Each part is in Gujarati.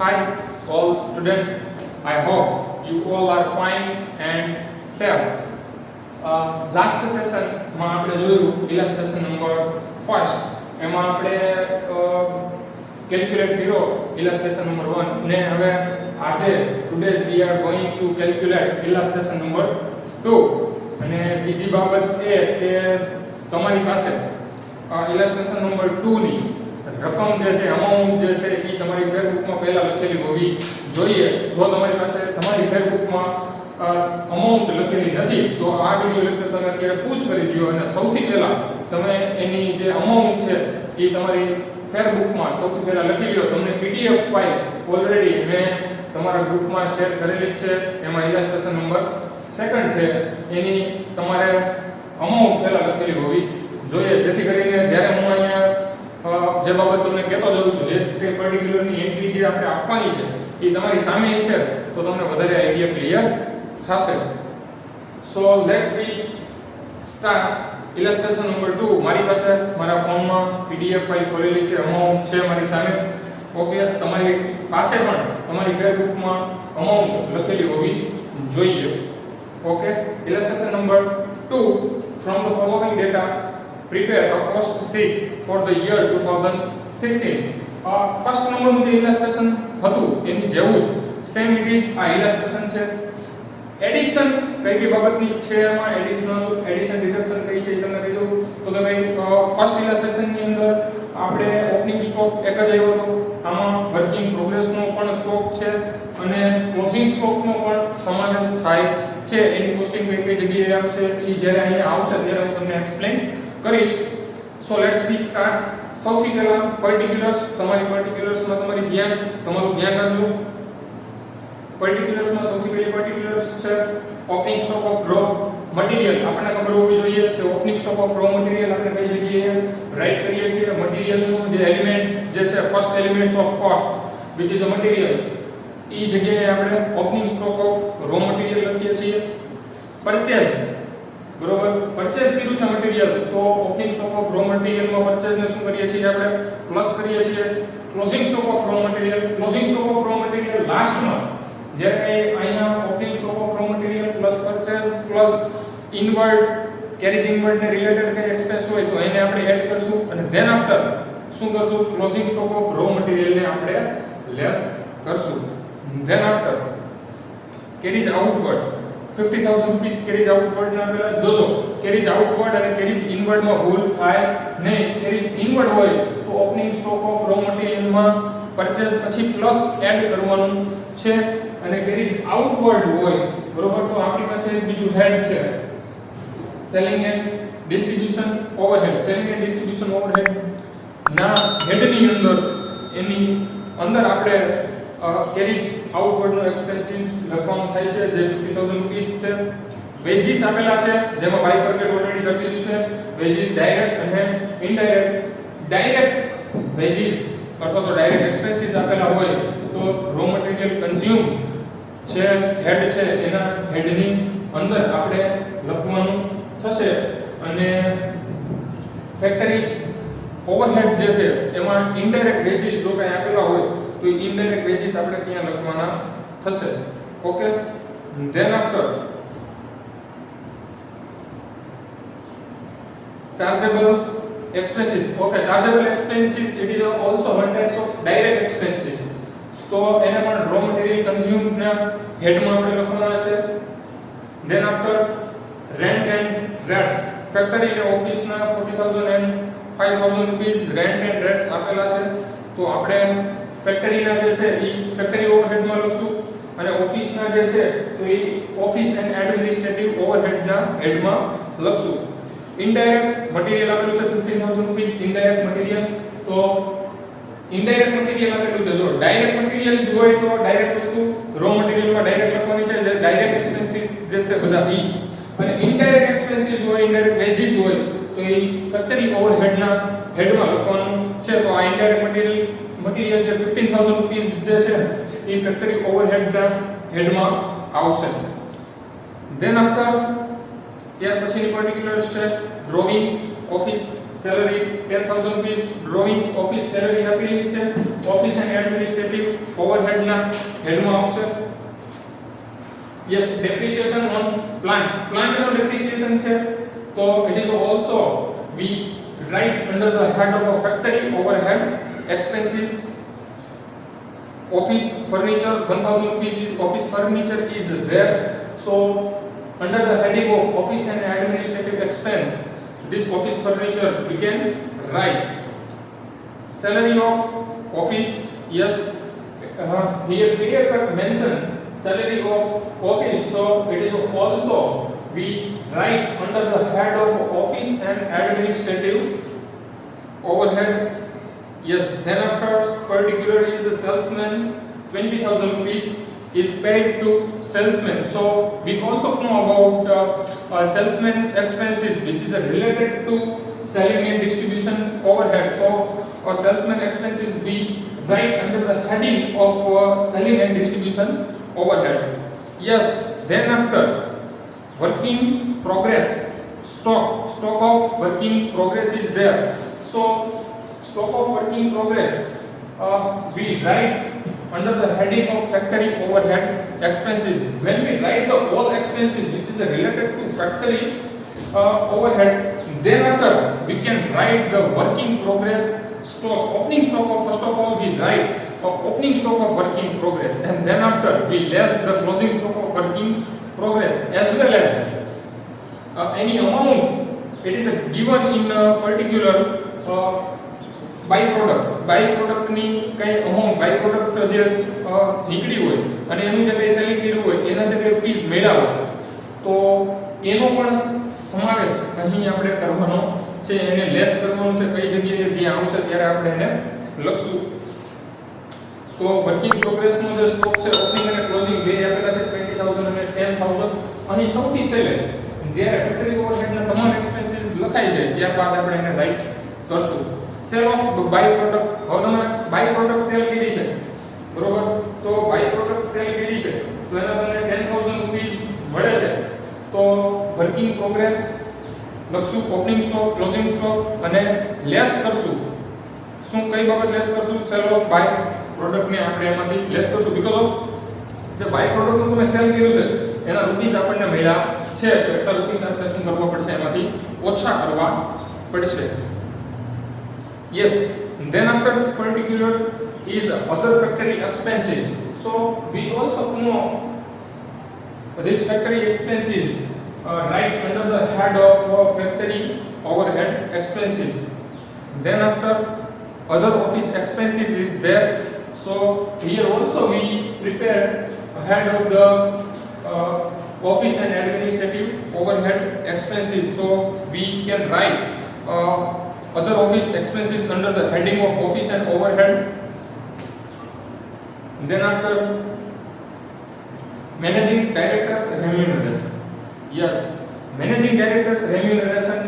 Hi, all students. I hope you all are fine and safe. Last session માં આપણે જોયું illustration number 1 એમાં આપણે calculate કર્યો illustration number 1 ને હવે આજે today we are going to calculate illustration number 2 અને બીજી બાબત એ કે તમારી પાસે illustration number 2 ની રકમ જે છે અમાઉન્ટ જે છે એ તમારી ફેરબુકમાં પહેલા લખેલી હોવી જોઈએ. જો તમારી પાસે તમારી ફેરબુકમાં અમાઉન્ટ લખેલી નથી તો આ વિડિયો લેક્ચર તમે અત્યારે પૂછ કરી દો અને સૌથી પહેલા તમે એની જે અમાઉન્ટ છે એ તમારી ફેરબુકમાં સૌથી પહેલા લખી લો. તમને પીડીએફ ફાઇલ ઓલરેડી મેં તમારા ગ્રુપમાં શેર કરેલી છે. એમાં ઇલસ્ટ્રેશન નંબર 2 છે એની તમારે અમાઉન્ટ પહેલા લખેલી હોવી જોઈએ, જેથી કરીને જ્યારે હું અહીંયા જે બાબત તમને કહેતો જાઉં છું જે તે પર્ટિક્યુલરની એન્ટ્રી જે આપણે આપવાની છે એ તમારી સામે છે તો તમને વધારે આઈડિયા ક્લિયર થશે. So let's we start illustration number 2. મારી પાસે મારા ફોનમાં પીડીએફ ફાઇલ ખોલેલી છે, અમાઉન્ટ છે મારી સામે. ઓકે, તમારી પાસે પણ તમારી ફેરબુકમાં અમાઉન્ટ લખેલી હોવી જોઈએ. Okay, illustration number 2. From the following data, prepare a cost sheet for the year 2016. First નંબરનું જે ઇલસ્ટ્રેશન હતું એની જેવું જ સેમ ઇટ ઇઝ આ ઇલસ્ટ્રેશન છે. એડિશન કઈ કઈ બાબતની છે એમાં એડિશન ડિડક્શન કઈ છે એ તમને કહી દઉં તો કે ભાઈ ફર્સ્ટ ઇલસ્ટ્રેશનની અંદર આપણે ઓપનિંગ સ્ટોક એક જ આવ્યો હતો. આમાં વર્કિંગ પ્રોગ્રેસનો પણ સ્ટોક છે અને ક્લોઝિંગ સ્ટોકનો પણ સમાવેશ થાય છે. એની કોસ્ટિંગ કઈ જગ્યાએ આવશે એ જ્યારે અહીંયા આવશે ત્યારે હું તમને એક્સપ્લેન કરીશ. So let's be start. સૌથી પહેલા પર્ટિક્યુલર્સ, તમારી પર્ટિક્યુલર્સમાં તમારું ધ્યાન રાખજો. પર્ટિક્યુલર્સમાં સૌથી પહેલી પર્ટિક્યુલર્સ છે opening stock of raw material. આપણને ખબર હોવી જોઈએ કે opening stock of raw material આપણે કઈ જગ્યાએ રાઈટ કરીએ છીએ. મટીરીયલનું જે એલિમેન્ટ્સ જે છે first elements of cost which is a material, એ જગ્યાએ આપણે opening stock of raw material લખીએ છીએ. પરચેઝ, બરોબર, પરચેઝ કર્યું છે મટીરીયલ તો ઓપનિંગ સ્ટોક ઓફ રો મટીરીયલમાં પરચેઝ ને શું કરીએ છીએ આપણે પ્લસ કરીએ છીએ. Closing stock of raw material, closing stock of raw material લાસ્ટમાં જ્યારે અહીંયા opening stock of raw material plus purchase plus inward carries inward ને રિલેટેડ કઈ એક્સપેન્સ હોય તો એને આપણે એડ કરશું અને ધેન આફ્ટર શું કરશું closing stock of raw material ને આપણે લેસ કરશું. Than after carries outward 50000 rupees carries outward ના પેલા જોજો. કેરીઝ આઉટવર્ડ અને કેરીઝ ઇનવર્ડ માં ભૂલ થાય નહીં. કેરીઝ ઇનવર્ડ હોય તો opening stock of raw material માં પરચેઝ પછી પ્લસ એડ કરવાનું છે અને કેરીઝ આઉટવર્ડ હોય બરોબર તો આપણી પાસે બીજું હેડ છે selling and distribution overhead. Selling and distribution overhead ના હેડની અંદર એની અંદર આપણે કેરીજ આઉટવર્ડ નો એક્સપેન્સીસ લખવાનું થાય છે જે 50000 રૂપીસ છે. વેજીસ આપેલા છે જેમાં બાયફર્કેટ ઓલરેડી લખી દીધું છે. વેજીસ ડાયરેક્ટ અને ઇનડાયરેક્ટ. ડાયરેક્ટ વેજીસ અથવા તો ડાયરેક્ટ એક્સપેન્સીસ આપેલા હોય તો રો મટીરીયલ કન્ઝ્યુમ છે હેડ છે એના હેડની અંદર આપણે લખવાનું થશે. અને ફેક્ટરી ઓવરહેડ જે છે એમાં ઇનડાયરેક્ટ વેજીસ જો કંઈ આપેલા હોય તો ઇનડાયરેક્ટ વેજીસ આપણે ત્યાં લખવાના થશે. Okay, then after chargeable expenses. Okay, chargeable expenses, it is also one type of direct expenses. તો એને પણ raw material consumed ના હેડમાં આપણે લખવાના છે. then after rent and rates, factory અને ઓફિસ ના 40000 and 5000 rupees rent and rates આપેલા છે તો આપણે ફેક્ટરી ના જે છે ઈ ફેક્ટરી ઓવરહેડ માં લખશું અને ઓફિસ ના જે છે તો ઈ ઓફિસ એન્ડ એડમિનિસ્ટ્રેટિવ ઓવરહેડ ના હેડમાં લખશું. ઇનડાયરેક્ટ મટીરીયલ આપેલું છે 15000 રૂપીસ ઇનડાયરેક્ટ મટીરીયલ તો ઇનડાયરેક્ટ મટીરીયલ આપેલું છે. જો ડાયરેક્ટ મટીરીયલ હોય તો ડાયરેક્ટ વસ્તુ રો મટીરીયલમાં ડાયરેક્ટ લખવાની છે જે ડાયરેક્ટ એક્સપેન્સીસ જે છે બધા ઈ અને ઇનડાયરેક્ટ એક્સપેન્સીસ હોય ઇનડાયરેક્ટ વેજીસ હોય તો ઈ ફેક્ટરી ઓવરહેડના હેડમાં લખવાનું છે. તો આ ઇનડાયરેક્ટ મટીરીયલ જે 15000 રૂપીસ જે છે ઈ ફેક્ટરી ઓવરહેડના હેડમાં આવશે. ધેન આફ્ટર ત્યાર પછીની પર્ટિક્યુલર્સ છે ડ્રોઈંગ્સ, ઓફિસ સેલરી 10000 રૂપિયા, ડ્રોઈંગ ઓફિસ સેલરી આપેલી છે, ઓફિસ એન્ડ એડમિનિસ્ટ્રેટિવ ઓવરહેડ ના હેડમાં આવશે. યસ, depreciation on plant નો depreciation છે, તો it is also we write under the head of a factory overhead expenses. Office furniture 1000 rupees is office furniture is there, so under the heading of office and administrative expense, this office furniture we can write. Salary of office, yes, here clear cut mention salary of office, so it is also we write under the head of office and administrative overhead. Yes, then after particular is a salesman, 20,000 rupees is paid to salesman. So we also know about salesman's expenses, which is related to selling and distribution overhead. So salesman expenses we write under the heading of selling and distribution overhead. Yes, then after working progress, stock of working progress is there. So stock of working progress we write under the heading of factory overhead expenses. When we write the all expenses which is related to factory overhead, then after we can write the working progress stock. Opening stock of, first of all we write opening stock of working progress, and then after we less the closing stock of working progress, as well as any amount it is given in a particular by ની કઈ અમાઉન્ટ બાય પ્રોડક્ટ જે નીકળી હોય અને એનું જે કઈ સેલિંગ કર્યું હોય એના જે કઈ રૂપીસ મળ્યા હોય તો એનો પણ સમાવેશ અહીં આપણે કરવાનો છે, એને લેસ કરવાનું છે. કઈ જગ્યાએ જે આવશે ત્યારે આપણે એને લખશું. તો વર્કિંગ પ્રોગ્રેસ નો જે સ્ટોક છે ઓપનિંગ અને ક્લોઝિંગ બે આપેલા છે, 20000 અને 10000. અહીં સૌથી છેલ્લે જ્યારે ફેક્ટરી ઓવરહેડના તમામ એક્સપેન્સીસ લખાઈ જાય ત્યારબાદ આપણે એને રાઈટ કરશું. સેલ ઓફ બાય પ્રોડક્ટ, હવે તમે બાય પ્રોડક્ટ સેલ કરી છે બરોબર, તો બાય પ્રોડક્ટ સેલ કરી છે તો એના તમને 10000 રૂપીસ મળે છે, તો વર્કિંગ પ્રોગ્રેસ લખશું, ઓપનિંગ સ્ટોક, ક્લોઝિંગ સ્ટોક અને લેસ કરશું. શું કઈ બાબત લેસ કરશું? સેલ ઓફ બાય પ્રોડક્ટ ને આપણે એમાંથી લેસ કરશું, બીકોઝ ઓફ જે બાય પ્રોડક્ટ નું તમે સેલ કર્યું છે એના રૂપીસ આપણને મળ્યા છે, તો એટલા રૂપીસ આપણે શું કરવા પડશે? એમાંથી ઓછા કરવા પડશે. Yes, then after particular is other factory expenses. So we also know this factory expenses right under the head of factory overhead expenses. Then after other office expenses is there. So here also we prepare head of the office and administrative overhead expenses. So we can write other office expenses under the heading of office and overhead. Then after managing directors remuneration. Yes, managing directors remuneration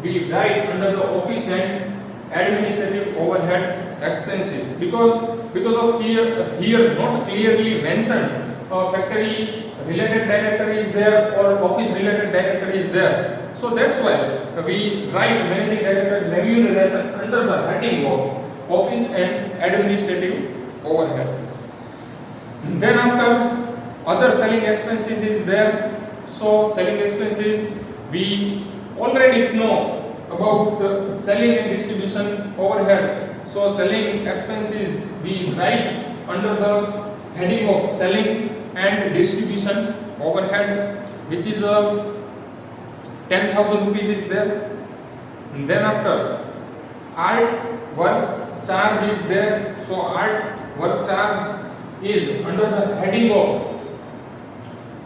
we write under the office and administrative overhead expenses, because of here not clearly mentioned factory related director is there or office related director is there. So that's why we write managing director remuneration under the heading of office and administrative overhead. Then after other selling expenses is there. So selling expenses we already know about selling and distribution overhead. So selling expenses we write under the heading of selling and distribution overhead, which is 10,000 rupees is there. And then after art work charge is there. So art work charge is under the heading of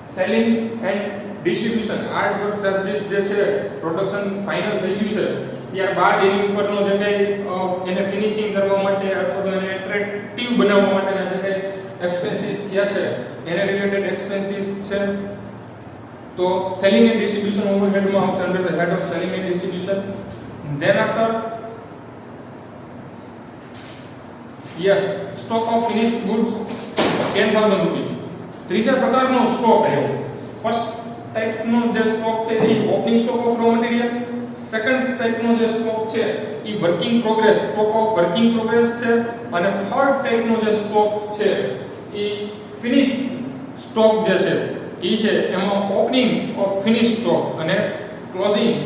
selling and distribution. art work charges જે છે પ્રોડક્શન ફાઇનલ થઈ ગયું છે ત્યારબાદ એની ઉપરનો જે કંઈ એને ફિનિશિંગ કરવા માટે અથવા તો એને એટ્રેક્ટિવ બનાવવા માટેના જે કંઈ એક્સપેન્સીસ થયા છે એને રિલેટેડ એક્સપેન્સીસ છે. તો સેલિંગ એન્ડ ડિસ્ટ્રીબ્યુશન ઓવરહેડમાં આવશે under the head of selling and distribution. Then after yes stock of finished goods 10,000 rupees. ત્રીજા પ્રકારનો સ્ટોક આવ્યો. ફર્સ્ટ ટાઈપનો જે સ્ટોક છે એ opening stock of raw material, second ટાઈપનો જે સ્ટોક છે એ working progress, stock of working progress છે. અને થર્ડ ટાઈપનો જે સ્ટોક છે એ ફિનિશ સ્ટોક જે છે એ છે એમાં ઓપનિંગ ઓફ ફિનિશ સ્ટોક અને ક્લોઝિંગ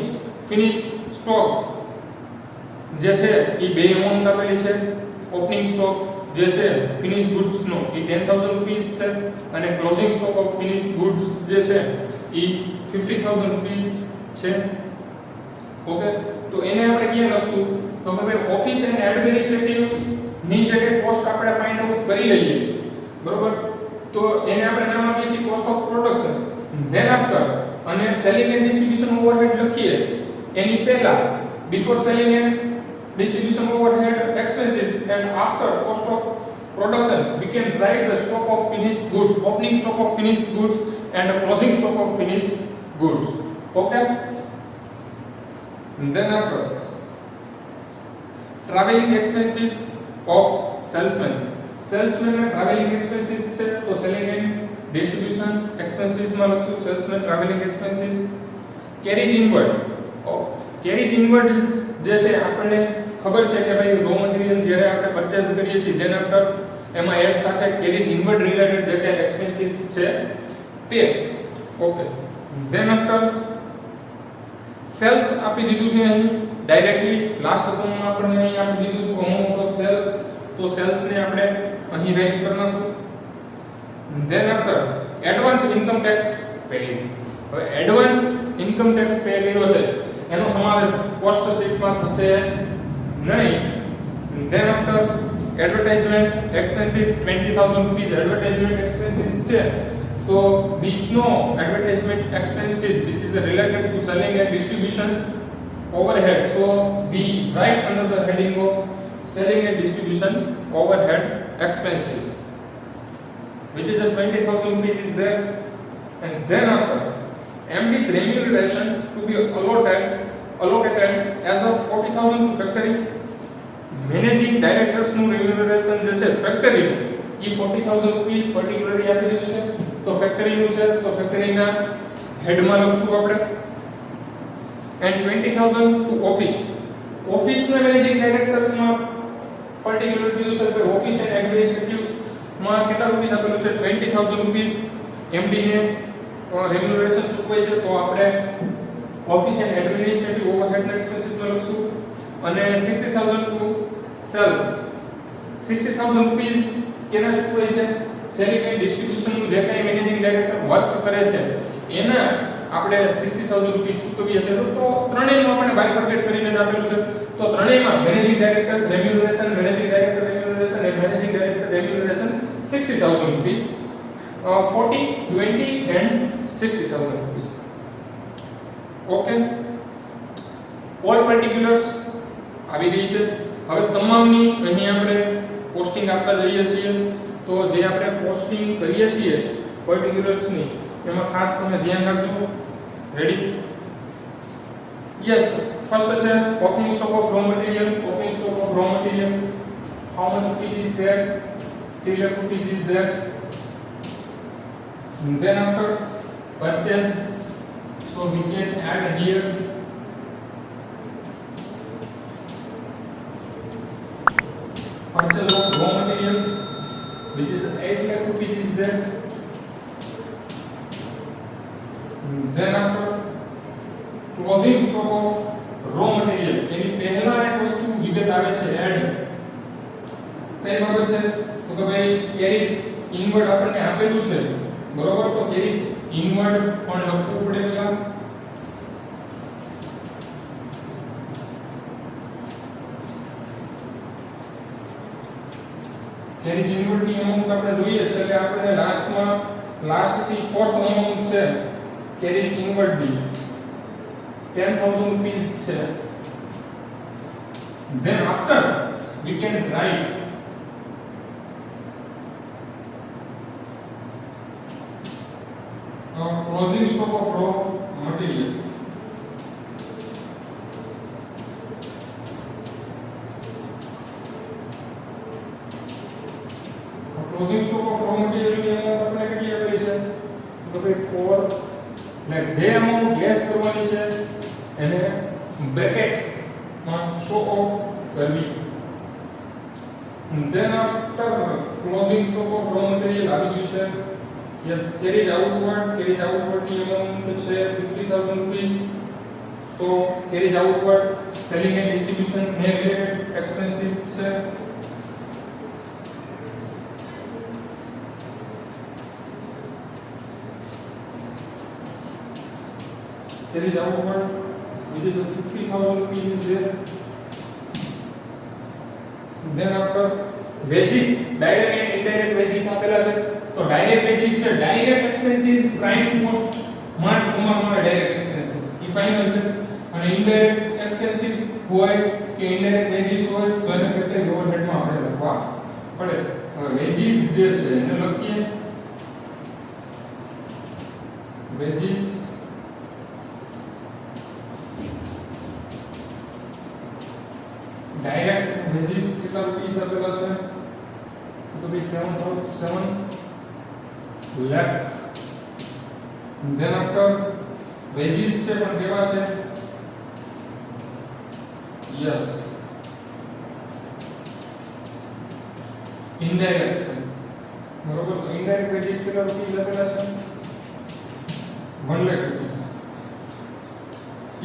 ફિનિશ સ્ટોક જે છે એ બે એમાઉન્ટ આપેલી છે. ઓપનિંગ સ્ટોક જે છે ફિનિશ ગુડ્સ નો એ 10000 રૂપીસ છે અને closing stock of finish goods જે છે એ 50000 રૂપીસ છે. ઓકે, તો એને આપણે ક્યાં લખશું? તો હવે ઓફિસ એન્ડ એડમિનિસ્ટ્રેટિવ ની જગ્યાએ કોસ્ટ આપણે ફાઇન્ડ આઉટ કરી લઈએ, બરોબર? તો એને આપણે નામ આપીએ છીએ cost of production. Than after અને સેલિંગ એન્ડ ડિસ્ટ્રીબ્યુશન ઓવરહેડ લખીએ એની પહેલા before selling and distribution overhead expenses and after cost of production we can write the stock of finished goods, opening stock of finished goods and closing stock of finished goods. Okay, and then after traveling expenses of salesman and traveling expenses છે તો selling and distribution expenses માં લખશું salesman traveling expenses. carriage inward જે છે આપણને ખબર છે કે ભાઈ રો મટીરીયલ જ્યારે આપણે પરચેઝ કરીએ છીએ જેના પર એમાં એડ થશે કેરીઝ ઇનવર્ડ રિલેટેડ જે કે એક્સપેન્સીસ છે તે. ઓકે, ધેન આફ્ટર સેલ્સ આપી દીધું છે અહીં ડાયરેક્ટલી લાસ્ટ સેશનમાં આપણને અહીં આપી દીધું હતું અમાઉન્ટ ઓફ સેલ્સ, તો સેલ્સ ને આપણે અહીં રાઈટ કરી નાખશું. Than after advance income tax paid. હવે એડવાન્સ ઇન્કમ ટેક્સ પે કર્યો છે એનો સમાવેશ કોસ્ટ શીટમાં થશે નહીં. Than after advertisement expenses 20000 rupees advertisement expenses છે તો we know advertisement expenses which is related to selling and distribution overhead, so we write under the heading of selling and distribution overhead expenses which is a 20000 rupees is there. And then after MD's remuneration to be allocated as of 40000 to factory. Managing directors નું remuneration જે છે factory એ 40000 રૂપીસ પર્ટિક્યુલરલી આપી દીધું છે તો ફેક્ટરી નું છે તો ફેક્ટરી ના હેડ માં લખશું આપણે. and 20000 to ઓફિસ ના મેનેજિંગ ડાયરેક્ટર્સ માં પર્ટિક્યુલર દીધું છે કે ઓફિસ એન્ડ એડમિનિસ્ટ્રેટિવ માં કેટલા રૂપીસ આપેલું છે 20000 રૂપીસ એમડી ને રેમ્યુનરેશન ચૂકવાય છે તો આપણે ઓફિસ એન્ડ એડમિનિસ્ટ્રેટિવ ઓવરહેડ ના એક્સપેન્સીસ માં લખશું. અને 60000 ટુ સેલ્સ 60000 રૂપીસ કેના ચૂકવાય છે સેલિંગ એન્ડ ડિસ્ટ્રીબ્યુશન નું જે કાંઈ મેનેજિંગ ડાયરેક્ટર વર્ક કરે છે એના આપણે 60000 રૂપીસ ચૂકવીએ છીએ. તો ત્રણેયનું આપણે બાયફર્કેટ કરીને જ આપેલું છે તો ત્રણેયમાં મેનેજિંગ ડાયરેક્ટર્સ રેમ્યુનરેશન, મેનેજિંગ ડાયરેક્ટર રેમ્યુનરેશન અને managing director રેમ્યુનરેશન 60000 rupees 40, 20 and 60000 rupees. Okay, all particulars આવી ગઈ છે. હવે તમામની અહીં આપણે પોસ્ટિંગ આપતા જઈએ છીએ તો જે આપણે પોસ્ટિંગ કરીએ છીએ પર્ટિક્યુલર્સ ની એમાં ખાસ તમે ધ્યાન રાખજો. રેડી? યસ, ફર્સ્ટ છે opening stock of raw material. Opening stock of raw material how much rupees is there? 3 lakh rupees is there. And then after purchase, so we can add here purchase of raw material which is 8 lakh rupees is there. And then after closing stock of raw material એની પહેલા એક વસ્તુ વિગત આવે છે એડ કઈ બાબત છે તો કે ભાઈ કેરીજ ઇનવર્ડ આપણને આપેલું છે બરોબર તો કેરીજ ઇનવર્ડ પણ લખવું પડે પેલા. કેરીજ ઇનવર્ડ ની અમાઉન્ટ આપણે જોઈએ છે એટલે આપણે લાસ્ટ થી ફોર્થ અમાઉન્ટ છે કેરીજ ઇનવર્ડ ની 10000 રૂપીસ છે. then after we can write closing stock of raw material. Closing stock of raw material ની amount આપણે કેટલી આપેલી છે તો ભાઈ 4 લાખ. જે amount લેસ કરવાની છે એને બ્રેકેટમાં શો ઓફ કરવી. then after closing stock of raw material આવી ગયું છે. yes, carriage outward ની amount છે 50000 rupees. so carriage outward selling and distribution ને related expenses છે. carriage outward which is 50000 rupees is there. then after wages, direct and indirect wages આપેલા છે. તો direct wages છે direct expenses prime cost માં જ કમાવામાં આવે direct expenses ઈ ફાઇનલ છે. અને indirect expenses હોય કે indirect wages હોય તો એને ફેક્ટરી ઓવરહેડ માં આપણે લખવા પડે. હવે wages જે છે એને લખીએ wages direct wages કેટલા રૂપિયા આપેલા છે તો ભઈ 7 lakh. then after wages છે પણ કેવા છે yes indirect છે બરોબર. તો indirect wages કેટલા રૂપિયા આપેલા છે 1 lakh rupees.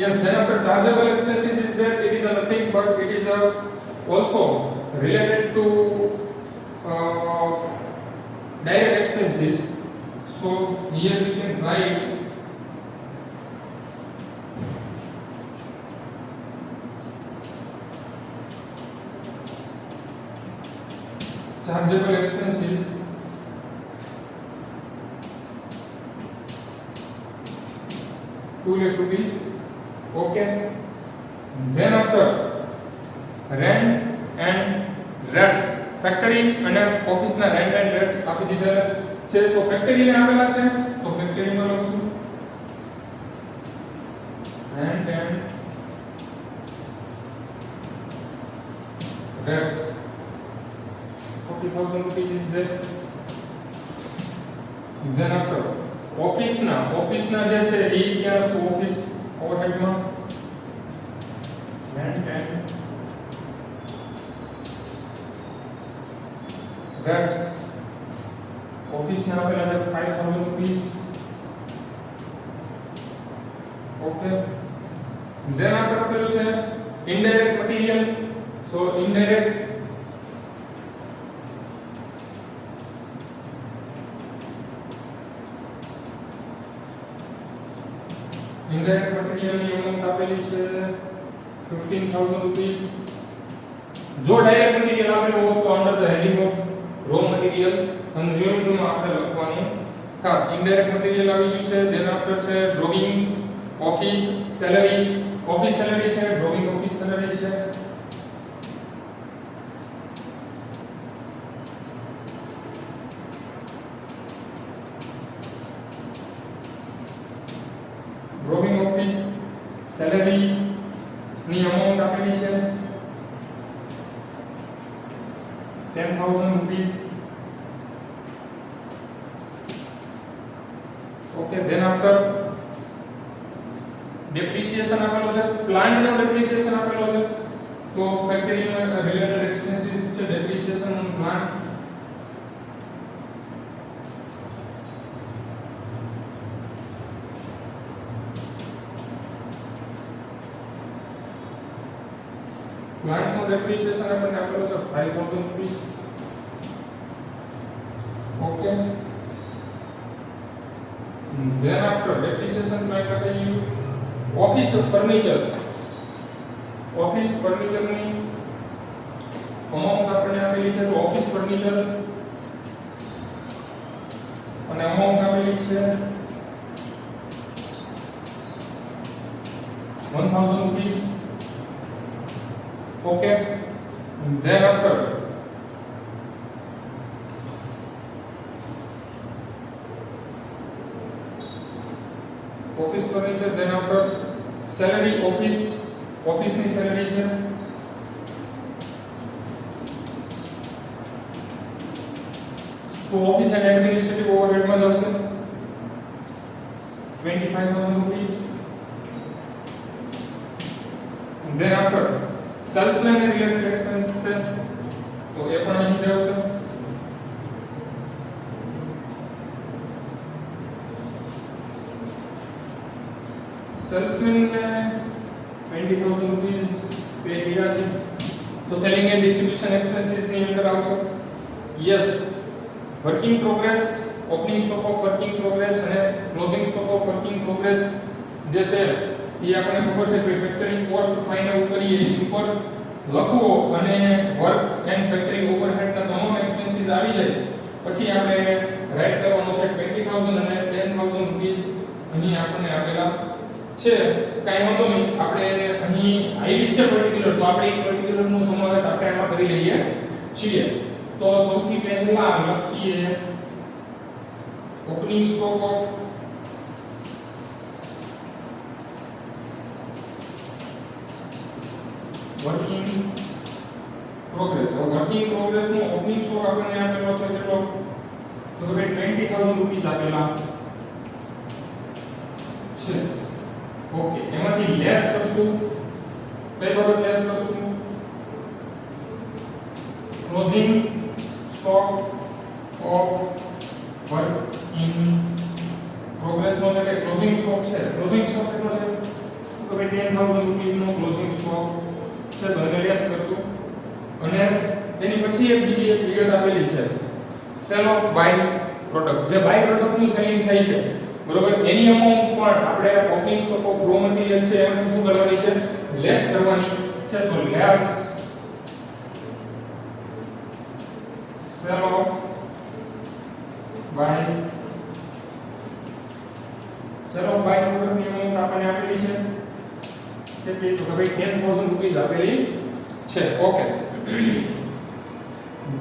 yes, then after chargeable expenses is there. It is nothing but it is also related to direct expenses. so here we can write chargeable expenses ₹2 lakh. okay, then after rent and rates, factory અને ઓફિસ ના rent and rates આપી દીધા છે. તો ફેક્ટરી ને આવેલા છે તો ફેક્ટરી માં લખશું rent and rates 40000 rupees is there. then after office ના જે છે એ ક્યાં છે ઓફિસ ઓવરહેડ માં rent and rates office ના આપેલા છે 5000 rupees. okay, then after આપેલું છે indirect material. so indirect material ની amount આપેલી છે 15000 rupees. જો ડાયરેક્ટ મટીરીયલ આપેલું હોય તો under the heading of raw material consumed માં આપણે લખવાનું થાય. ઇનડાયરેક્ટ મટીરીયલ આવી ગયું છે. ધેન આફ્ટર છે drawing office salary. Office salary છે, ડ્રોઈંગ ઓફિસ સેલરી છે. ડ્રોઈંગ ઓફિસ સેલરી ની amount આપેલી છે 10000 rupees. okay, then after depreciation આપેલો છે. plant નો depreciation આપેલો છે તો ફેક્ટરી નો રિલેટેડ એક્સપેન્સીસ છે depreciation on plant. plant નો depreciation આપણને આપેલો છે 5000 rupees. okay, then after depreciation plant આપેલી office furniture ની amount આપણને આપેલી છે તો office furniture અને amount આપેલી છે 1000 rupees. okay, then after office furniture, then after salary office ની salary છે તો office and administrative overhead માં જશે 25000 rupees. સેલ્સમેન ને રિલેટેડ એક્સપેન્સ છે તો એ પણ અહીં જ આવશે સેલ્સમેન ને 20000 રૂપીસ પે કર્યા છે તો સેલિંગ એન્ડ ડિસ્ટ્રીબ્યુશન એક્સપેન્સીસ ની અંદર આવશે yes working progress opening stock of working progress અને closing stock of working progress જે છે એ આપણને ખબર છે કે ફેક્ટરી કોસ્ટ ફાઇનલ કરીએ ઉપર લખવો અને વર્ક એન્ડ ફેક્ટરી ઓવરહેડ ના તમામ એક્સપેન્સીસ આવી જાય પછી આપણે રાઈટ કરવાનું છે 20000 અને 10000 રૂપીસ અહીં આપણને આપેલા છે કાઈ વાંધો નહીં આપણે અહીં આવી છે પર્ટિક્યુલર તો આપણે એક પર્ટિક્યુલર નો સમાવેશ આપણે એમાં કરી લઈએ છીએ તો સૌથી પહેલા લખીએ opening stock of working progress working progress નો ઓપનિંગ સ્ટોક આપણને આપેલો છે કેટલો તો કે 20000 રૂપીસ આપેલા છે ઓકે એમાંથી લેસ કરશું કઈ બાબત લેસ કરશું closing stock of working progress નો એટલે ક્લોઝિંગ સ્ટોક છે ક્લોઝિંગ સ્ટોક કેટલો છે તો કે 10000 રૂપીસ નો ક્લોઝિંગ સ્ટોક છે તો એને લેસ કરશું અને તેની પછી એક બીજી એક વિગત આપેલી છે સેલ ઓફ બાય પ્રોડક્ટ જે બાય પ્રોડક્ટ નું સેલિંગ થાય છે બરોબર એની અમાઉન્ટ પણ આપણે opening stock of raw material છે એમ શું કરવાની છે લેસ કરવાની છે તો less sale of by product ની અમાઉન્ટ આપણને આપેલી છે કેટલી તો ભાઈ 10000 રૂપીસ આપેલી છે okay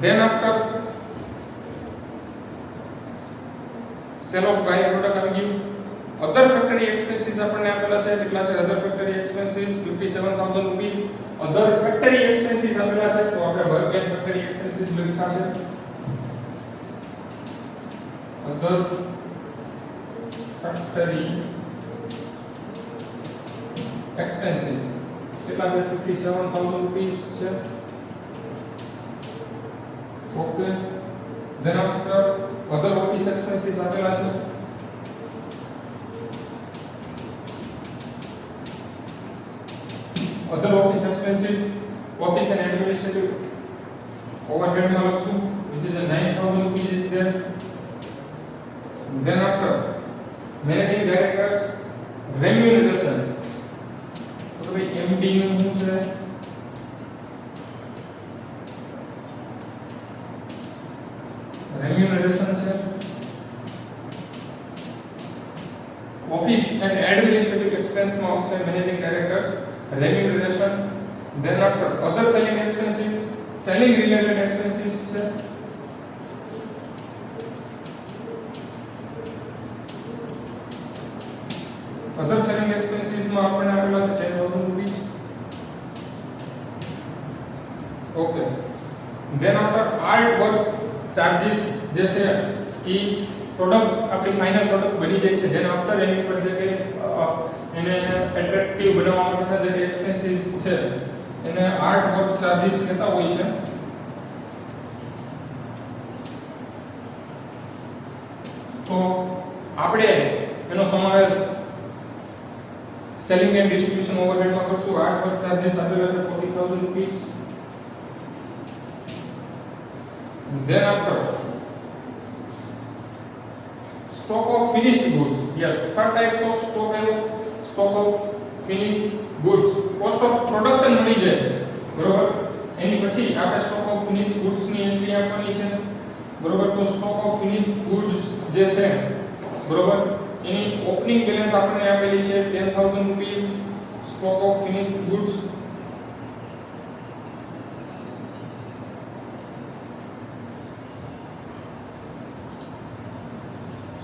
then after sale of by product આવી ગયું other factory expenses આપણને આપેલા છે કેટલા છે other factory expenses 57000 rupees other factory expenses આપેલા છે તો આપણે વર્ક એન્ડ factory expenses લખ્યા છે other factory expenses કેટલા છે 57000 રૂપીસ છે okay then after other office expenses આપેલા છે other office expenses office and administrative overhead માં લખશું which is a 9000 rupees is there then after managing directors remuneration તો ભાઈ MD નું શું છે remuneration છે office and administrative expense માં આવશે managing directors remuneration then after other selling expenses selling related expenses છે other selling expenses માં આપણને આપેલા છે 10000 રૂપિયા okay then after art work ચાર્जेस જે છે એ પ્રોડક્ટ આપણી ફાઇનલ પ્રોડક્ટ બની જાય છે then after એની ઉપર જે કે એને એટ્રેક્ટિવ બનાવવા માટે જે એક્સપેન્સીસ છે એને આર્ટ વર્ક ચાર્जेस લેતા હોય છે તો આપણે એનો સમાવેશ સેલિંગ એન્ડ ડિસ્ટ્રીબ્યુશન ઓવરહેડ માં કરશું આર્ટ વર્ક ચાર્जेस આપેલા છે 40000 રૂપિયા then after stock of finished goods yes third types of stock of finished goods cost of production મળી જાય બરોબર એની પછી આપણે stock of finished goods ની એન્ટ્રી આપવાની છે બરોબર તો stock of finished goods જે છે બરોબર એની ઓપનિંગ બેલેન્સ આપણને આપેલી છે 10000 રૂપિયા stock of finished goods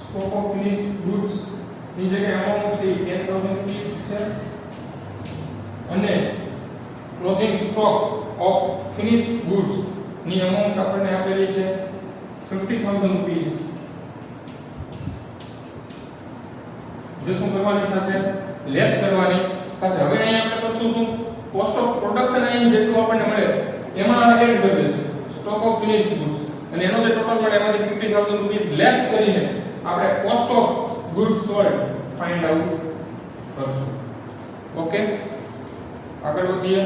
stock of finished goods ની જગ્યાએ અમાઉન્ટ છે 10000 રૂપિયા છે અને closing stock of finished goods ની અમાઉન્ટ આપણને આપેલી છે 50000 રૂપિયા જે શું કરવાની થશે લેસ કરવાની થશે હવે અહીંયા આપણે કરશું શું કોસ્ટ ઓફ પ્રોડક્શન અહીં જેટલું આપણને મળે એમાં એડ કરી દઈશું સ્ટોક ઓફ ફિનિશ્ડ ગુડ્સ અને એનો જે ટોટલ મળે એમાંથી 50000 રૂપીસ લેસ કરીને આપણે cost of goods sold find out કરશું. ઓકે, આગળ વધીએ.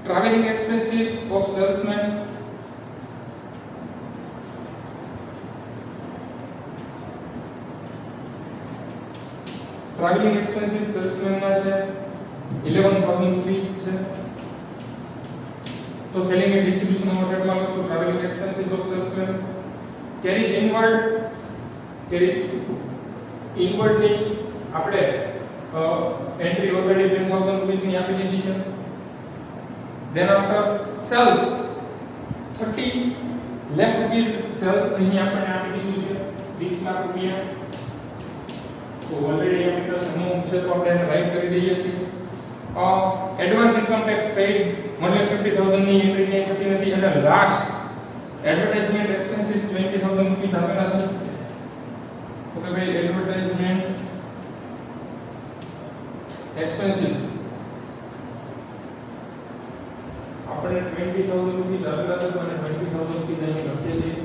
Travelling expenses of salesman. Travelling expenses salesman ના છે 11000 ફીસ છે. તો સેલિંગ એન્ડ ડિસ્ટ્રીબ્યુશન ઓવરહેડમાં લખશું travelling expenses of salesman. Carries inward ની આપણે એન્ટ્રી ઓલરેડી 10000 રૂપીસ ની આપી દીધી છે. then after sales 30 lakh rupees sales અહીં આપણને આપી દીધું છે 30 લાખ રૂપિયા. તો ઓલરેડી આપણી પાસે અમાઉન્ટ છે તો આપણે એને રાઈટ કરી દઈએ છીએ. એડવાન્સ ઇન્કમ ટેક્સ પેઇડ 150000 ની એન્ટ્રી ક્યાંય થતી નથી. અને લાસ્ટ એડવર્ટાઇઝમેન્ટ એક્સપેન્સીસ 20000 રૂપીસ આપેલા છે. ઓકે ભાઈ, એડવર્ટાઇઝમેન્ટ એક્સપેન્સીસ આપણે 20000 રૂપીસ આપેલા છે તો અને 20000 રૂપીસ અહીં લખીએ છીએ.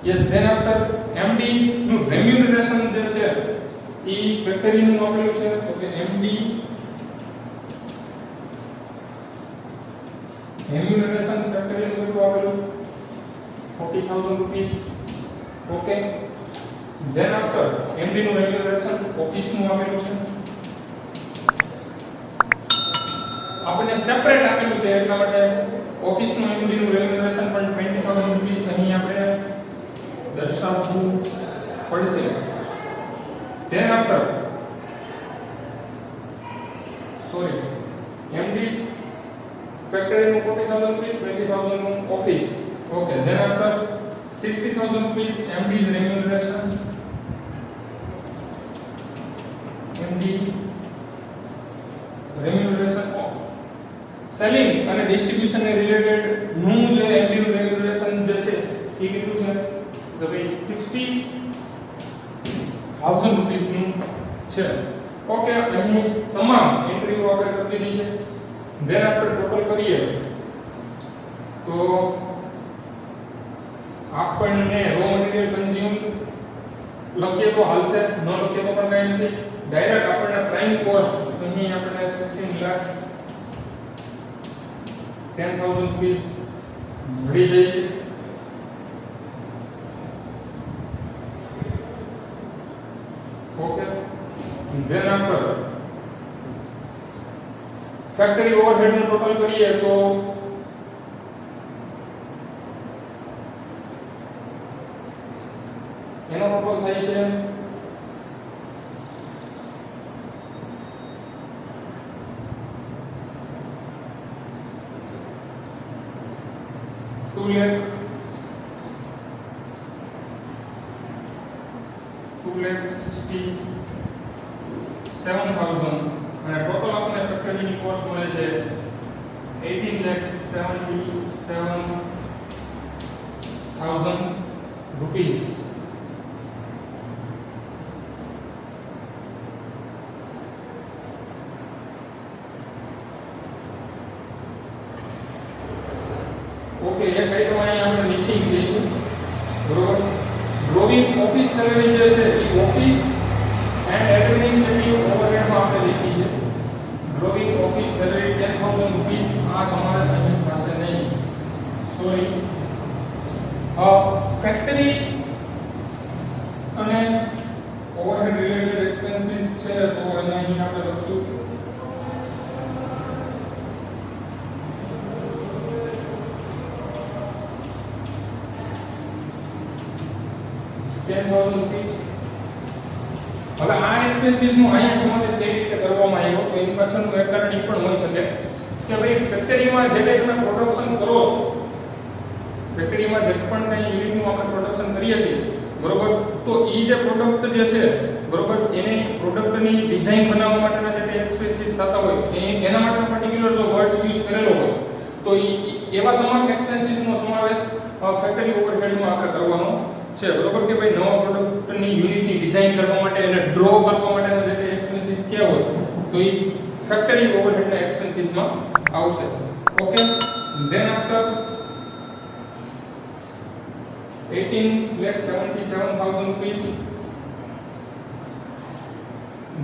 યસ, ધેન આફ્ટર એમડી નું રેમ્યુનરેશન જે છે ઈ ફેક્ટરી નું આપેલું છે. તો કે એમડી રેમ્યુનરેશન ફેક્ટરી નું કેટલું આપેલું 40000 rupees. Okay, then after MD નું રેમ્યુનરેશન ઓફિસ નું આપેલું છે. આપણને સેપરેટ આપેલું છે એટલા માટે ઓફિસ નું એમડી નું રેમ્યુનરેશન પણ 20000 રૂપીસ અહીં આપણે દર્શાવવું પડશે. ધેન આફ્ટર એમડી ફેક્ટરી નું 40000 રૂપીસ 20000 નું office. Okay, then after 60000 rupees MD's remuneration. MD remuneration selling અને ડિસ્ટ્રીબ્યુશન ને રિલેટેડ નું જે એમડી નું રેમ્યુનરેશન જે છે એ કેટલું છે તો ભાઈ 60000 રૂપીસ નું છે. ઓકે, અહીં તમામ એન્ટ્રીઓ આપણે કરી દીધી છે. ધેન આપણે ટોટલ કરીએ તો આપણને રો મટીરીયલ કન્ઝ્યુમ લખીએ તો હાલશે, ન લખીએ તો પણ કંઈ નથી. ડાયરેક્ટ આપણને પ્રાઇમ કોસ્ટ અહીં આપણને 16,10,000 રૂપીસ મળી જાય છે. Okay, then after factory overhead નું ટોટલ કરીએ તો એનો ટોટલ થાય છે 2,67,000 અને ટોટલ આપણને ફેક્ટરીની કોસ્ટ મળે છે 18,77,000 રૂપીસ. ઓકે, એક આઈટમ અહીંયા આપણે મિસિંગ થઈ છે, બરોબર. ડ્રોઈંગ ઓફિસ સેલેરી જે છે એ ઓફિસ એન્ડ એડમિનિસ્ટ્રેટિવ ઓવરહેડમાં આપણે લીધી છે. ડ્રોઈંગ ઓફિસ સેલેરી 10,000 રૂપીસ આ સમાવેશ અહીં થશે નહીં, સોરી. ફેક્ટરી અને ઓવરહેડ રિલેટેડ એક્સપેન્સીસ છે તો એને અહીં આપણે લખશું 10,000 રૂપીસ. હવે આ એક્સપેન્સીસ નું અહીંયા સમાવેશ કેવી રીતે કરવામાં આવ્યો તો એની પાછળનું એક કારણ એ પણ હોઈ શકે કે ભાઈ ફેક્ટરીમાં જે કંઈ તમે પ્રોડક્શન કરો છો, ફેક્ટરીમાં જે પણ કંઈ યુનિટનું આપણે પ્રોડક્શન કરીએ છીએ, બરોબર, તો એ જે પ્રોડક્ટ જે છે, બરોબર, એને પ્રોડક્ટની ડિઝાઇન બનાવવા માટેના જે કંઈ એક્સપેન્સીસ થતા હોય એના માટે પર્ટિક્યુલર જો વર્ડ્સ યુઝ કરેલો હોય તો એવા તમામ એક્સપેન્સીસનો સમાવેશ ફેક્ટરી ઓવરહેડમાં આપણે કરવાનો છે બરોબર કે ભાઈ નવા પ્રોડક્ટની યુનિટની ડિઝાઇન કરવા માટે અને ડ્રો કરવા માટેના જે એક્સપેન્સીસ ક્યાં હોય તો એ ફેક્ટરી ઓવરહેડના એક્સપેન્સીસમાં આવશે. Okay, then after 18,77,000 rupees.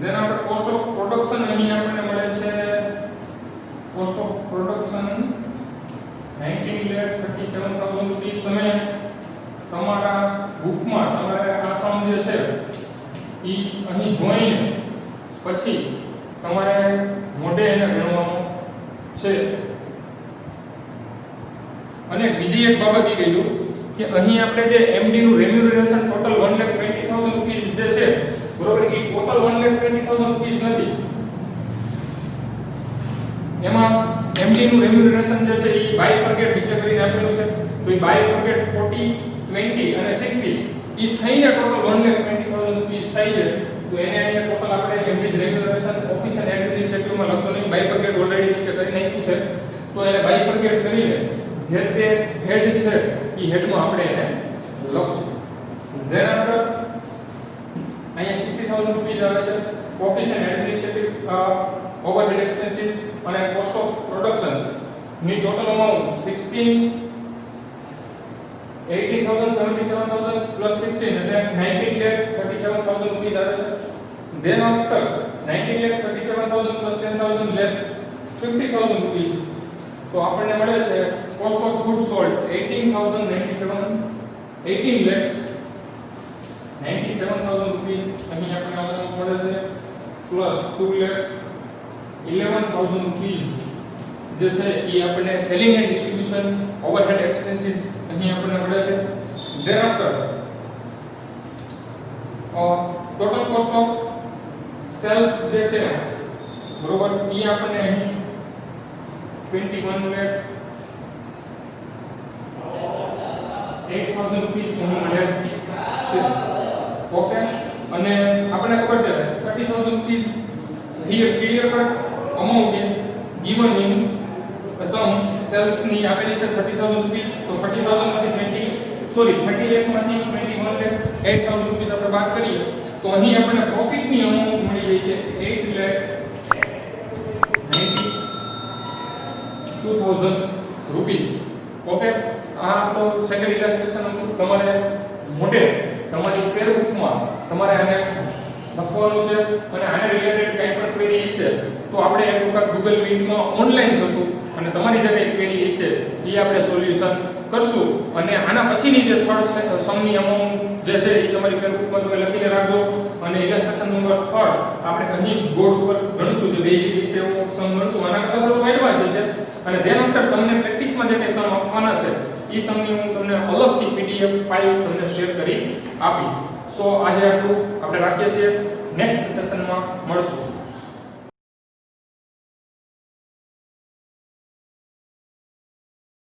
Than after cost of production અહીં આપણને મળે છે કોસ્ટ ઓફ પ્રોડક્શન 19,37,000 રૂપીસ. તમે તમારા બુકમાં તમારે આ સમ જે છે એ અહીં જોઈને પછી તમારે મોઢે એને ગણવાનું છે. અને બીજી એક બાબત એ કહી દઉં કે અહીં આપણે જે એમડી નું રેમ્યુનરેશન ટોટલ 1,20,000 રૂપીસ જે છે બરોબર, એ ટોટલ 1,20,000 રૂપીસ નથી. એમાં એમડી નું રેમ્યુનરેશન જે છે એ બાયફર્કેટ નીચે કરીને આપેલું છે. તો એ બાયફર્કેટ 40, 20 અને 60 એ થઈને ટોટલ 1,20,000 રૂપીસ થાય છે. તો એને અહીંયા ટોટલ આપણે એમડી રેમ્યુનરેશન ઓફિસ અને એડમિનિસ્ટ્રેટિવ માં લખશો નહીં, બાયફર્કેટ ઓલરેડી નીચે કરી નાખ્યું છે. તો એને બાયફર્કેટ કરીને જે તે હેડ છે એ હેડમાં આપણે એને લખશું. ધેન આફ્ટર અહીંયા 60,000 રૂપીસ આવે છે office and administrative overhead expenses અને કોસ્ટ ઓફ પ્રોડક્શન ની ટોટલ અમાઉન્ટ 18,77,000 પ્લસ 16 એટલે 19,37,000 રૂપીસ આવે છે. Then after 19,37,000 plus 10,000 less 50,000 rupees. તો આપણને મળે છે cost of good sold 18,97,000 rupees. અહીં આપણને મળે છે પ્લસ 2,11,000 રૂપીસ જે છે એ આપણને selling and distribution overhead expenses અહીં આપણને મળે છે. Then after total cost of sales જે છે બરોબર એ આપણને અહીં 21,08,000 રૂપીસ અહીં મળે છે. ઓકે, અને આપણને ખબર છે 30,000 rupees here clear cut amount is given in sum sales ની આપેલી છે 30,000 રૂપીસ. તો 30,000 માંથી 30 લાખ માંથી 21,08,000 રૂપીસ આપણે બાદ કરીએ તો અહીં આપણને પ્રોફિટ ની અમાઉન્ટ મળી જાય છે 8,92,000 રૂપીસ. ઓકે, આ તો સેકન્ડ ઇલસ્ટ્રેશન તમારે મોડે તમારી ફેરબુકમાં તમારે આને લખવાનું છે. અને આને રિલેટેડ કંઈ પણ ક્વેરી છે તો આપણે એક વખત Google Meetમાં ઓનલાઈન થશું અને તમારી જે કંઈ ક્વેરી છે એ આપણે સોલ્યુશન કરશું. અને આના પછીની જે થર્ડ સમની અમાઉન્ટ જે છે એ તમારી ફેરબુકમાં તમે લખીને રાખજો. અને ઇલસ્ટ્રેશન નંબર 3 આપણે અહીં બોર્ડ ઉપર ગણશું, જે બેઝિક છે એવો સમ ગણશું. આના કરતાં થોડું એડવાન્સ છે. અને ધેન આફ્ટર તમને પ્રેક્ટિસમાં જે કંઈ સમ આપવાના છે એ સમની હું તમને અલગથી PDF ફાઇલ તમને શેર કરી આપીશ. સો આજે આટલું આપણે રાખીએ છીએ. નેક્સ્ટ સેશનમાં મળશું.